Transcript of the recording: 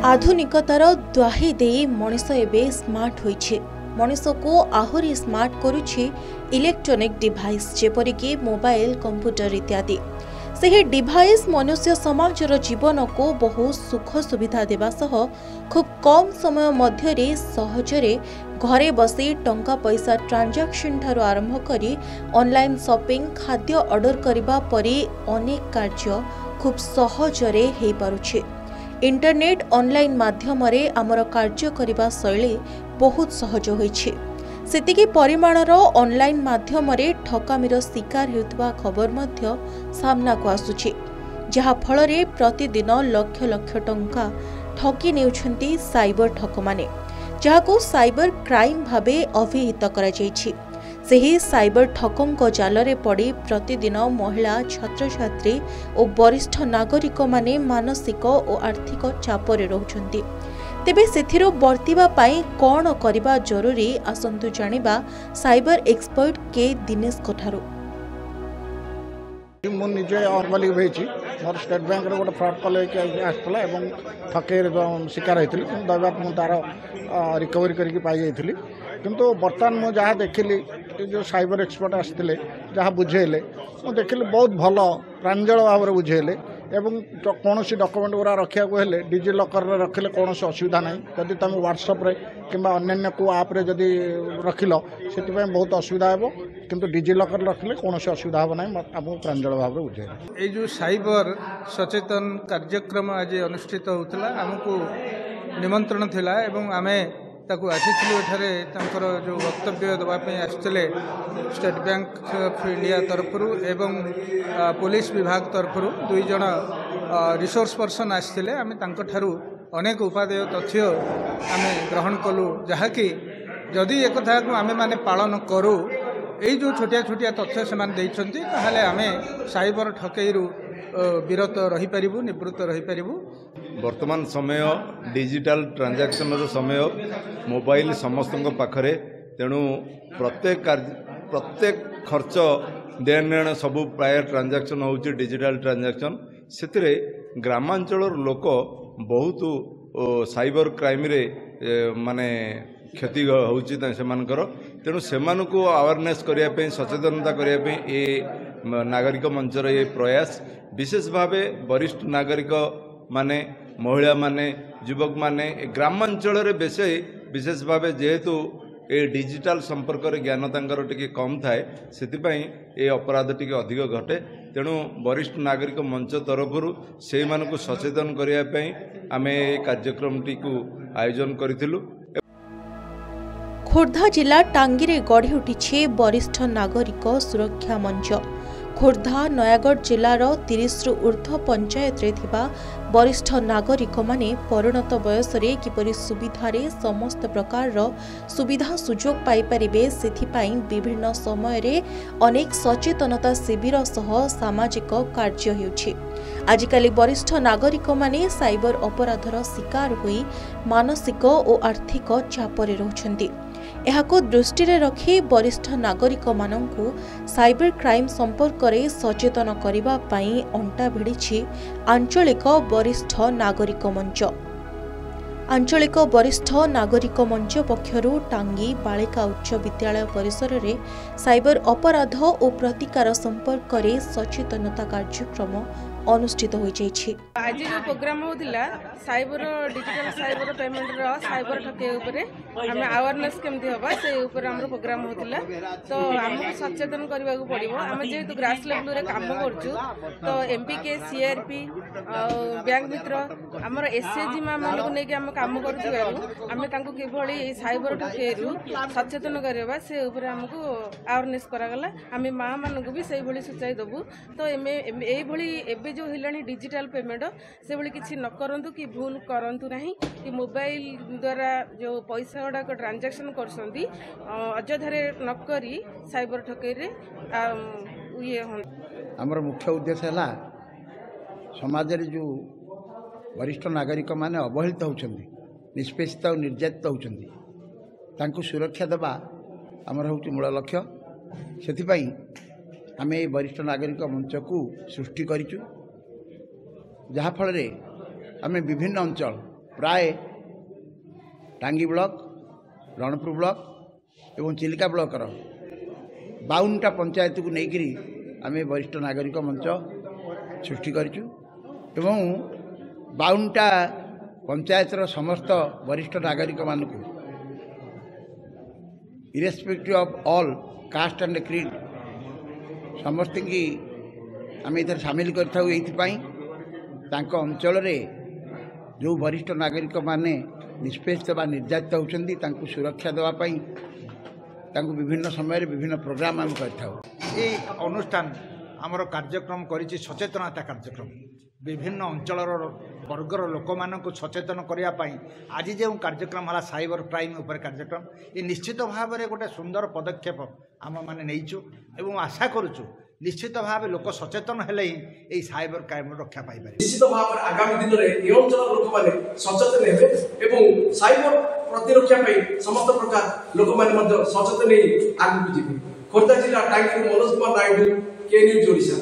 आधुनिकतार द्वाही दे मनीष एबे स्मार्ट होइछे। मनीष को आहुरी स्मार्ट करुछि इलेक्ट्रॉनिक डिवाइस जेपरिक मोबाइल कंप्यूटर इत्यादि। सही डिवाइस मनुष्य समाजर जीवन को बहु सुख सुविधा देवा सह खूब कम समय मध्यरे सहजरे घरे बसी टंका पैसा ट्रांजैक्शन ठारू आरंभ करी ऑनलाइन शॉपिंग खाद्य ऑर्डर करबा परी अनेक कार्य खूब सहजरे हेई पारुछि। इंटरनेट ऑनलाइन माध्यम रे आमर कार्य करिबा शैली बहुत सहज होइछि। सेतिकी परिमाणर ऑनलाइन माध्यम रे ठकामीर शिकार हेउतबा खबर मध्य सामना को आसुछि, जहा फल रे प्रतिदिन लक्ष लक्ष टंका ठकी नेउछंती साइबर ठकमाने, जहाको साइबर क्राइम भाबे अभिहित करा जायछि। सेही साइबर ठकंक जालरे पड़ी प्रतिदिन महिला छात्र छात्री और वरिष्ठ नागरिक माने मानसिक और आर्थिक चापरे रहउछंती। तेबे सेथिरो बर्तिबा पाई कोन करिबा जरूरी आसंतु जानिबा साइबर एक्सपर्ट के दिनेश कोठारो। मु निजे नॉर्मली भेची मोर स्टेट बैंक रे गोटे फ्रॉड कॉल आसला एवं ठकेर शिकार होइतिली दैवात मु तार रिकवरी करके पाई जाइतिली। किंतु बर्तमान मु जहाँ देखिली जो साइबर एक्सपर्ट आसते जहाँ बुझेले मु देखिली बहुत भल प्रांजल भाव में बुझेले एवं कौन डॉक्यूमेंट गुरा रखा हेले डिजी लॉकर रे रखिले कौन असुविधा ना। जदि तुम व्हाट्सएप रे किंबा अन्य को आप रे जदि रखिल से बहुत असुविधा हो, किंतु डिजी लॉकर रखिले कौन असुविधा हो ना। आपको प्रांजल भाव में बुझे ये जो साइबर सचेतन कार्यक्रम आज अनुष्ठित होता आमको निमंत्रण थिला एवं आमे ताकू आसीथिलु एठारे तांकर जो वक्तव्य दबापे आसले स्टेट बैंक ऑफ इंडिया तरफरु एवं पुलिस विभाग तरफरु दुई जण रिसोर्स पर्सन आसले। आमे तांकर ठारू अनेक उपादेय तथ्य आमे ग्रहण कलु, जहाँकि जदि एक कथा को आमे माने पालन करू এই जो छोटिया छोटिया तथ्य से ताहले आमे साइबर ठकईरू विरत रही पारिबु, निवृत्त रही पारिबु। वर्तमान समय डिजिटल ट्रांजैक्शन समय मोबाइल समस्त पाखरे, तेणु प्रत्येक खर्च देन लेन सबू प्राय ट्रांजैक्शन होउची डिजिटल ट्रांजैक्शन। से ग्रामांचल लोक बहुत साइबर क्राइम रे माने क्षति होउची सेमानकर। तेणु सेमानकु अवेयरनेस करने सचेतनता करने ये नागरिक मंचर ये प्रयास विशेष भावे वरिष्ठ नागरिक माने महिला माने युवक माने ग्रामांचल विशेष भावे जेहेतु ये डिजिटल संपर्क रे ज्ञान तांकर टिके कम थाए से ये अपराध टिके अधिक घटे। तेणु वरिष्ठ नागरिक मंच तरफरु से मानकु सचेतन करने आमे कार्यक्रम टिकु आयोजन करिथिलु। खोर्धा जिला टांगीरे गढ़ी उठी वरिष्ठ नागरिक सुरक्षा मंच। खोर्धा नयागढ़ जिलार 30 रु ऊर्ध्व पंचायत रे थिबा वरिष्ठ नागरिक माने परिणत बयस रे किपरि सुविधारे समस्त प्रकार सुविधा सुजोग पाई परिबे सेथिपाई विभिन्न समय रे अनेक सचेतनता शिविर सह सामाजिक कार्य हेउछि। आजिकाली वरिष्ठ नागरिक माने साइबर अपराधर शिकार होई मानसिक और आर्थिक चापरे रहउछन्ति। एहाको दृष्टि रे रखी वरिष्ठ नागरिक माननकु साइबर क्राइम संपर्क रे सचेतन करिबा पई अंटा भिड़िछि आंचलिक वरिष्ठ नागरिक मंच। आंचलिक वरिष्ठ नागरिक मंच पक्षरु टांगी बालिका उच्च विद्यालय परिसर रे साइबर अपराध और प्रतिकार संपर्क रे सचेतनता कार्यक्रम अनुष्ठित हो जाइछि। आज जो प्रोग्राम होतिला साइबर डिजिटल साइबर पेमेंट रो साइबर ठके ऊपर हमें अवेयरनेस केमती होबा से ऊपर हमरो प्रोग्राम होतिला। तो हमको सचेतन करबा को पड़िबो। हम जेतु ग्रास लेवल रे काम करछु तो एमपीके सीआरपी बैंक मित्र हमर एसएजी मामला को नेके हम काम करछु हम तांको किभली साइबर ठकेरु सचेतन करबा से ऊपर हमको अवेयरनेस करागला। हम मां मानन को भी सेही भली सूचाई दबु। तो एई भली एबे जो हिलानी डिजिटल पेमेंट से भली किछि न करंतु कि भूल करंतु नहीं कि मोबाइल द्वारा जो पैसा गुड़ा ट्रांजैक्शन करसंती अजधारे न करी साइबर ठकेई रे ये हमर मुख्य उद्देश्य है समाज रे जो वरिष्ठ नागरिक माने अवहेलित होउछंती, निष्पेषित और निर्यातित होउछंती, तांको सुरक्षा देबा हमर होउछि मूल लक्ष्य। सेथिपई आमे वरिष्ठ नागरिक मंच को सृष्टि करिछु, जहाँफल आम विभिन्न अंचल प्राय टांगी ब्लॉक रणपुर ब्लॉक एवं चिलिका ब्लॉकर 52टा पंचायत को लेकर आम वरिष्ठ नागरिक मंच सृष्टि करूँ एवं 52टा पंचायतर समस्त वरिष्ठ नागरिक मानक irrespective of all cast and creed समस्त की आम इधर सामिल कर अंचल जो वरिष्ठ नागरिक माने निष्पेष व निर्यातित होती सुरक्षा देवाई विभिन्न समय विभिन्न प्रोग्राम आम कर अनुष्ठान आमर कार्यक्रम करिछि सचेतनता कार्यक्रम विभिन्न अंचल वर्गर लोक मानक सचेतन करने आज जो कार्यक्रम है साइबर क्राइम उपर कार्यक्रम ये निश्चित भाव में गोटे सुंदर पदक्षेप आम मैंने नहींचु एवं आशा करुचु निश्चित भाव लोक सचेतन हेले ही यही साइबर क्राइम रक्षा पाई पारे। निश्चित भाव में आगामी दिन में ये अंचल लोक मैंने सचेतन हेबे एवं साइबर प्रतिरक्षा समस्त प्रकार लोक मैंने सचेतन आगे जीवे। खोर्धा जिला टांगी मनोज कुमार नायडू के न्यूज ओडिशा।